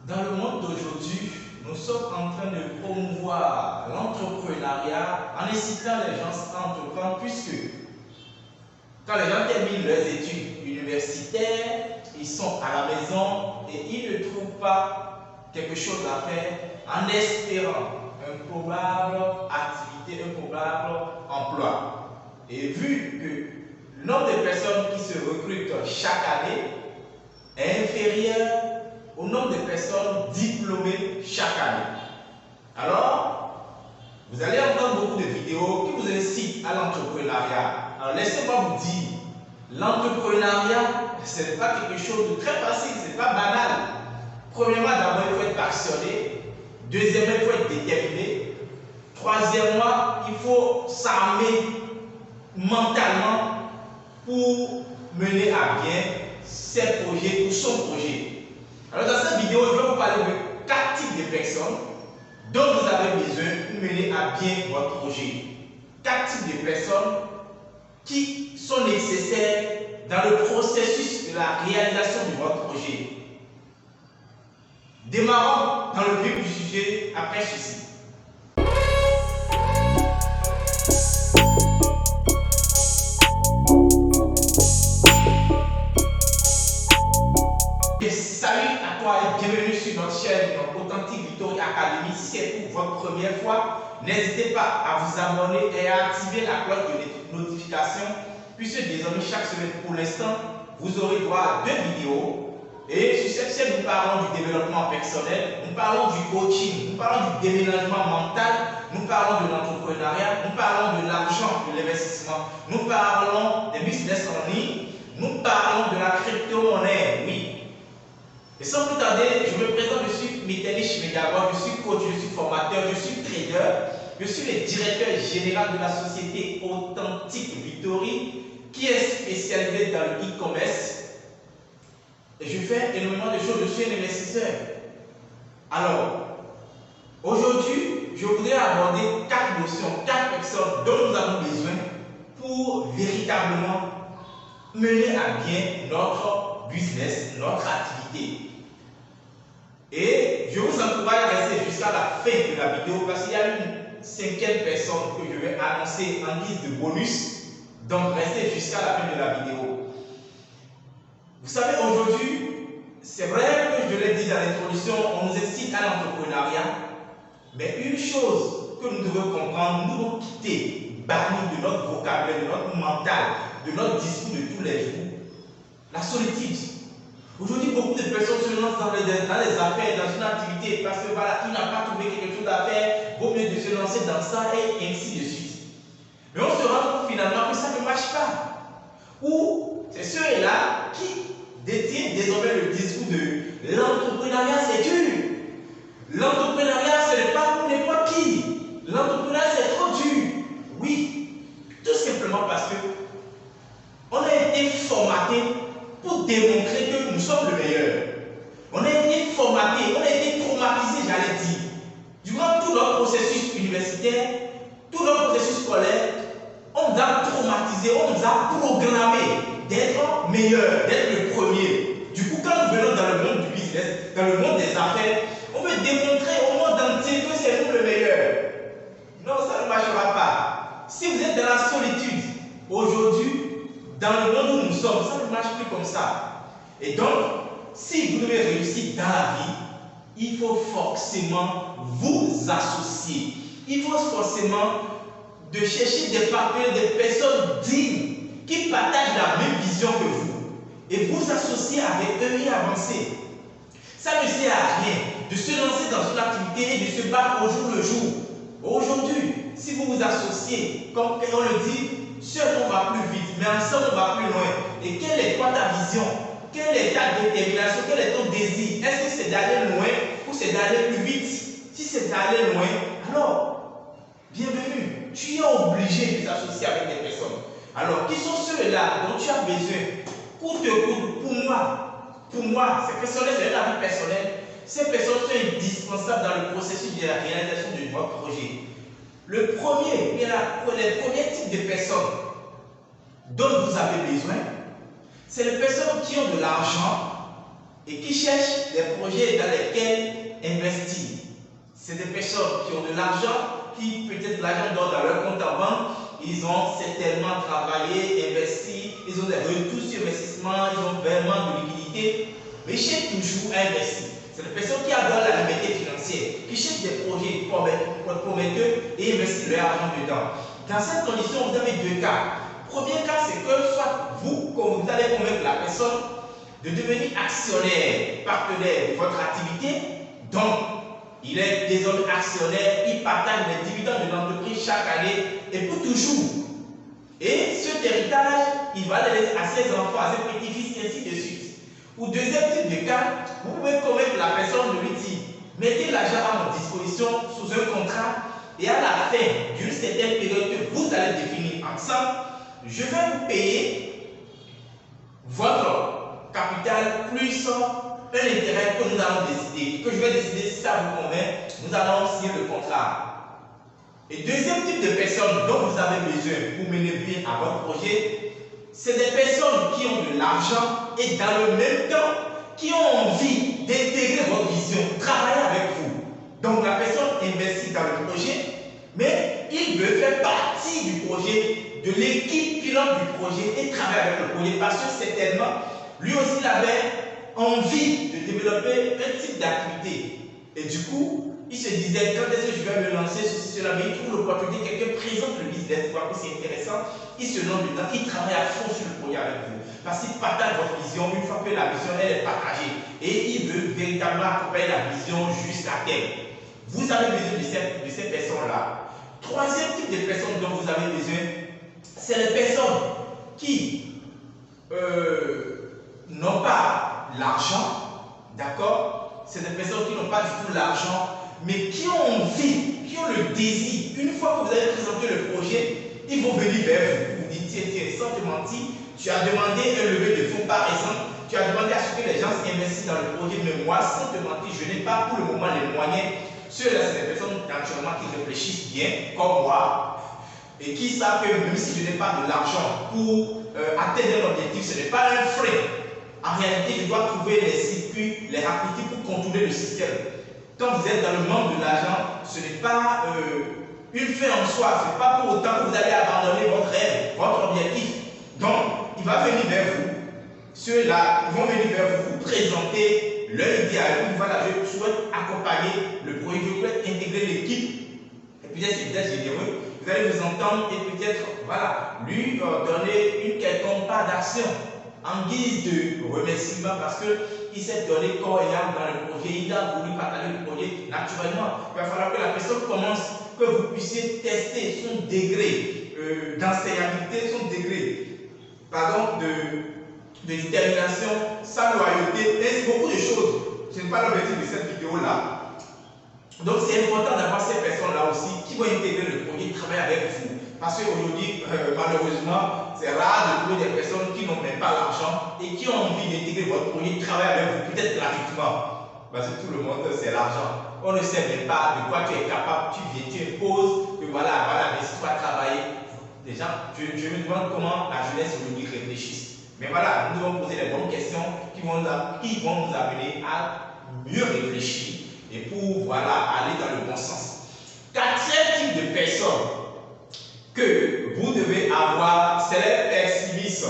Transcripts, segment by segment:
Dans le monde d'aujourd'hui, nous sommes en train de promouvoir l'entrepreneuriat en incitant les gens à entreprendre, puisque quand les gens terminent leurs études universitaires, ils sont à la maison et ils ne trouvent pas quelque chose à faire en espérant une probable activité, un probable emploi. Et vu que le nombre de personnes qui se recrutent chaque année est inférieur au nombre de personnes diplômées chaque année. Alors, vous allez entendre beaucoup de vidéos qui vous incitent à l'entrepreneuriat. Alors, laissez-moi vous dire, l'entrepreneuriat, ce n'est pas quelque chose de très facile, ce n'est pas banal. Premièrement, d'abord, il faut être passionné. Deuxièmement, il faut être déterminé. Troisièmement, il faut s'armer mentalement pour mener à bien ses projets ou son projet. Alors dans cette vidéo, je vais vous parler de 4 types de personnes dont vous avez besoin pour mener à bien votre projet. 4 types de personnes qui sont nécessaires dans le processus de la réalisation de votre projet. Démarrons dans le vif du sujet après ceci. Salut à toi et bienvenue sur notre chaîne Authentic Victory Academy. Si c'est pour votre première fois, n'hésitez pas à vous abonner et à activer la cloche de notification, puisque désormais chaque semaine, pour l'instant, vous aurez droit à 2 vidéos. Et sur cette chaîne, nous parlons du développement personnel, nous parlons du coaching, nous parlons du déménagement mental, nous parlons de l'entrepreneuriat, nous parlons de l'argent, de l'investissement, nous parlons des business en ligne, nous parlons de la crypto-monnaie, oui. Et sans plus tarder, je me présente, je suis Mitelish Mediago, je suis coach, je suis formateur, je suis trader, je suis le directeur général de la société Authentic Victory qui est spécialisée dans le e-commerce. Et je fais énormément de choses, je suis un investisseur. Alors, aujourd'hui, je voudrais aborder 4 notions, 4 personnes dont nous avons besoin pour véritablement mener à bien notre business, notre activité. Et je vous encourage à rester jusqu'à la fin de la vidéo parce qu'il y a une 5e personne que je vais annoncer en guise de bonus. Donc restez jusqu'à la fin de la vidéo. Vous savez, aujourd'hui, c'est vrai que je l'ai dit dans l'introduction, on nous incite à l'entrepreneuriat. Mais une chose que nous devons comprendre, nous devons quitter, bannir de notre vocabulaire, de notre mental, de notre discours de tous les jours, la solitude. Aujourd'hui, beaucoup de personnes se lancent dans les affaires, dans une activité, parce que voilà, il n'a pas trouvé quelque chose à faire, vaut mieux de se lancer dans ça et ainsi de suite. Mais on se rend compte finalement que ça ne marche pas. Ou c'est ceux-là qui détiennent désormais le discours de l'entrepreneuriat, c'est dur. L'entrepreneuriat, ce n'est pas pour n'importe qui. L'entrepreneuriat, c'est trop dur. Oui, tout simplement parce que on a été formaté pour démontrer que nous sommes le meilleur. On a été formaté, on a été traumatisé, j'allais dire. Durant tout notre processus universitaire, tout notre processus scolaire, on nous a traumatisé, on nous a programmé d'être meilleur, d'être le premier. Du coup, quand nous venons dans le monde du business, dans le monde des affaires, on veut démontrer au monde entier que c'est nous le meilleur. Non, ça ne marchera pas. Si vous êtes dans la solitude, aujourd'hui, dans le monde où nous sommes, ça ne marche plus comme ça. Et donc, si vous devez réussir dans la vie, il faut forcément vous associer. Il faut forcément de chercher des partenaires, des personnes dignes qui partagent la même vision que vous. Et vous associer avec eux et avancer. Ça ne sert à rien de se lancer dans une activité et de se battre au jour le jour. Aujourd'hui, si vous vous associez, comme on le dit, seul on va plus vite, mais ensemble on va plus loin. Et quelle est toi ta vision? Quelle est ta détermination? Quel est ton désir? Est-ce que c'est d'aller loin ou c'est d'aller plus vite? Si c'est d'aller loin, alors, bienvenue. Tu es obligé de t'associer avec des personnes. Alors, qui sont ceux-là dont tu as besoin? Coûte que coûte, pour moi, c'est personnel, c'est un avis personnel. Ces personnes sont indispensables dans le processus de la réalisation de votre projet. Le premier, les premiers types de personnes dont vous avez besoin, c'est les personnes qui ont de l'argent et qui cherchent des projets dans lesquels investir. C'est des personnes qui ont de l'argent, qui peut-être l'argent dans leur compte en banque, ils ont certainement travaillé, investi, ils ont des retours sur investissement, ils ont vraiment de liquidité, mais ils cherchent toujours à investir. C'est des personnes qui adorent la liberté financière, qui cherchent des projets prometteux et investissent leur argent dedans. Dans cette condition, vous avez deux cas. Premier cas, c'est que soit vous allez convaincre la personne de devenir actionnaire, partenaire de votre activité. Donc, il est désormais actionnaire, il partage les dividendes de l'entreprise chaque année et pour toujours. Et cet héritage, il va le laisser à ses enfants, à ses petits-fils, et ainsi de suite. Ou deuxième type de cas, vous pouvez convaincre la personne de lui dire, mettez l'argent à mon disposition sous un contrat et à la fin d'une certaine période que vous allez définir ensemble, je vais vous payer votre capital plus un intérêt que nous allons décider, que je vais décider si ça vous convient, nous allons signer le contrat. Et deuxième type de personnes dont vous avez besoin pour mener bien à votre projet, c'est des personnes qui ont de l'argent et dans le même temps qui ont envie d'intégrer votre vision, travailler avec vous. Donc la personne investit dans le projet, mais il veut faire partie du projet, de l'équipe pilote du projet et travailler avec le projet parce que certainement, lui aussi il avait envie de développer un type d'activité. Et du coup, il se disait, quand est-ce que je vais me lancer sur cela, mais il trouve l'opportunité, quelqu'un présente le business, voit que c'est intéressant, il se lance dedans, il travaille à fond sur le projet avec vous. Parce qu'il partage votre vision, une fois que la vision elle est partagée, et il veut véritablement accompagner la vision jusqu'à terme. Vous avez besoin de ces personnes-là. Troisième type de personnes dont vous avez besoin, c'est les personnes qui n'ont pas l'argent, d'accord? C'est des personnes qui n'ont pas du tout l'argent, mais qui ont envie, qui ont le désir. Une fois que vous avez présenté le projet, ils vont venir vers vous. Vous dites, tiens, sans te mentir, tu as demandé un levé de fonds par exemple, tu as demandé à ce que les gens s'investissent dans le projet, mais moi, sans te mentir, je n'ai pas pour le moment les moyens. Ceux-là, c'est des personnes naturellement qui réfléchissent bien, comme moi, et qui savent que même si je n'ai pas de l'argent pour atteindre l'objectif, ce n'est pas un frein. En réalité, je dois trouver les circuits, les rapides pour contrôler le système. Quand vous êtes dans le manque de l'argent, ce n'est pas une fin en soi. Ce n'est pas pour autant que vous allez abandonner votre rêve, votre objectif. Donc, il va venir vers vous. Ceux-là, ils vont venir vers vous, vous présenter leur idée à vous. Voilà, je souhaite accompagner le projet, je souhaite intégrer l'équipe. Et peut-être c'est peut-être généreux. Vous allez vous entendre et peut-être, voilà, lui donner une quelconque part d'action en guise de remerciement parce qu'il s'est donné corps et âme dans le projet, il a voulu partager le projet naturellement. Il va falloir que la personne commence, que vous puissiez tester son degré d'enseignabilité, son degré de détermination, sa loyauté, et beaucoup de choses. Ce n'est pas l'objectif de cette vidéo-là. Donc c'est important d'avoir ces personnes-là aussi qui vont intégrer le projet, travailler avec vous. Parce qu'aujourd'hui, malheureusement, c'est rare de trouver des personnes qui n'ont même pas l'argent et qui ont envie d'intégrer votre projet, travailler avec vous, peut-être gratuitement. Parce que tout le monde, c'est l'argent. On ne sait même pas de quoi tu es capable, tu viens, tu imposes, que voilà, mais si tu vas travailler. Déjà, je me demande comment la jeunesse aujourd'hui réfléchisse. Mais voilà, nous devons poser les bonnes questions qui vont nous amener à mieux réfléchir et pour aller dans le bon sens. Quatrième type de personnes que vous devez avoir, c'est les pessimistes.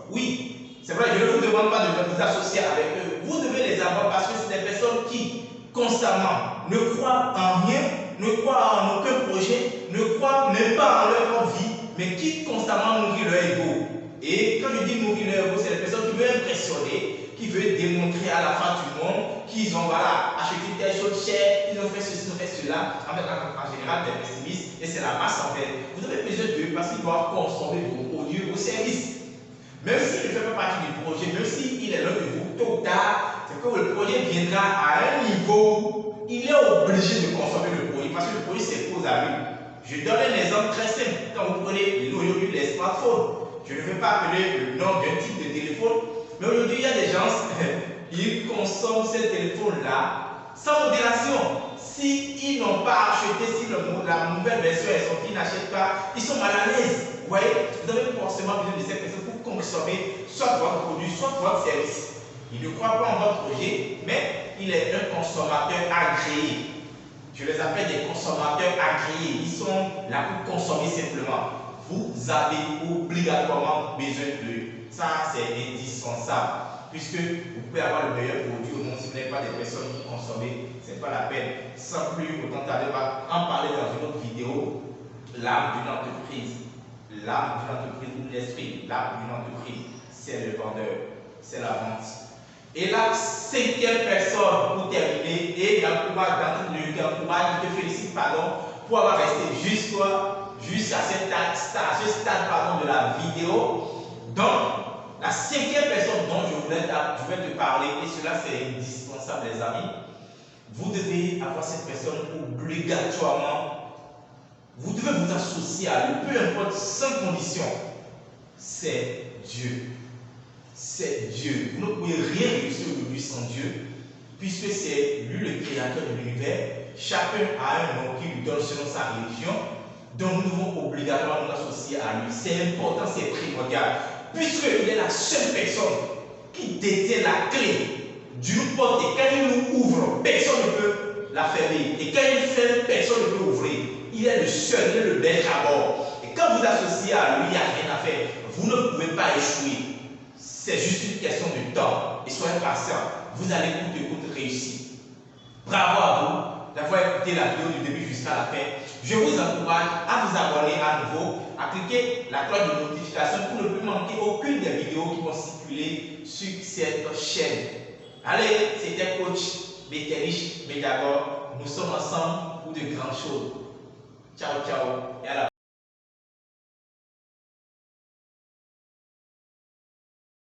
Oui, c'est vrai, je ne vous demande pas de vous associer avec eux. Vous devez les avoir parce que c'est des personnes qui constamment ne croient en rien, ne croient en aucun projet, ne croient même pas en leur propre vie, mais qui constamment nourrissent leur ego. Et quand je dis nourrir leur ego, c'est des personnes qui veulent impressionner, qui veulent démontrer à la fin du monde qu'ils ont acheté telle chose chère, ils ont fait ceci, ils ont fait cela. En général, des pessimistes, et c'est la masse en fait. Vous avez besoin d'eux parce qu'ils doivent consommer vos produits, vos services. Même s'il ne fait pas partie du projet, même s'il est l'un de vous, tôt ou tard, c'est que le projet viendra à un niveau où il est obligé de consommer le produit parce que le produit s'impose à lui. Je donne un exemple très simple. Quand vous prenez aujourd'hui les smartphones, je ne vais pas appeler le nom d'un type de téléphone, mais aujourd'hui il y a des gens, ils consomment ces téléphones-là sans modération. S'ils n'ont pas acheté, si la nouvelle version est sortie, ils n'achètent pas, ils sont mal à l'aise. Vous voyez, vous avez forcément besoin de ces personnes pour consommer soit votre produit, soit votre service. Il ne croit pas en votre projet, mais il est un consommateur agréé. Je les appelle des consommateurs agréés. Ils sont là pour consommer simplement. Vous avez obligatoirement besoin d'eux. Ça, c'est indispensable. Puisque vous pouvez avoir le meilleur produit au monde. Si vous n'avez pas des personnes qui consomment, ce n'est pas la peine. Sans plus autant tarder, on va en parler dans une autre vidéo. L'âme d'une entreprise. L'âme d'une entreprise ou l'esprit. L'âme d'une entreprise, c'est le vendeur. C'est la vente. Et la cinquième personne, pour terminer, et Yankouba, il te félicite pour avoir resté jusqu'à ce stade de la vidéo. Donc, la cinquième personne dont je vais te parler, et cela c'est indispensable les amis, vous devez avoir cette personne obligatoirement, vous devez vous associer à lui, peu importe, sans condition, c'est Dieu. C'est Dieu. Vous ne pouvez rien réussir aujourd'hui sans Dieu, puisque c'est lui le créateur de l'univers. Chacun a un nom qui lui donne selon sa religion. Donc nous devons obligatoirement nous associer à lui. C'est important, c'est primordial. Puisqu'il est la seule personne qui détient la clé d'une porte. Et quand il nous ouvre, personne ne peut la fermer. Et quand il ferme, personne ne peut ouvrir. Il est le seul, il est le maître à bord. Et quand vous associez à lui, il n'y a rien à faire. Vous ne pouvez pas échouer. C'est juste une question de temps. Et soyez patient. Vous allez coûte que coûte réussir. Bravo à vous d'avoir écouté la vidéo du début jusqu'à la fin. Je vous encourage à vous abonner à nouveau, à cliquer la cloche de notification pour ne plus manquer aucune des vidéos qui vont circuler sur cette chaîne. Allez, c'était coach Bettenich Medagor. Nous sommes ensemble pour de grandes choses. Ciao, ciao et à la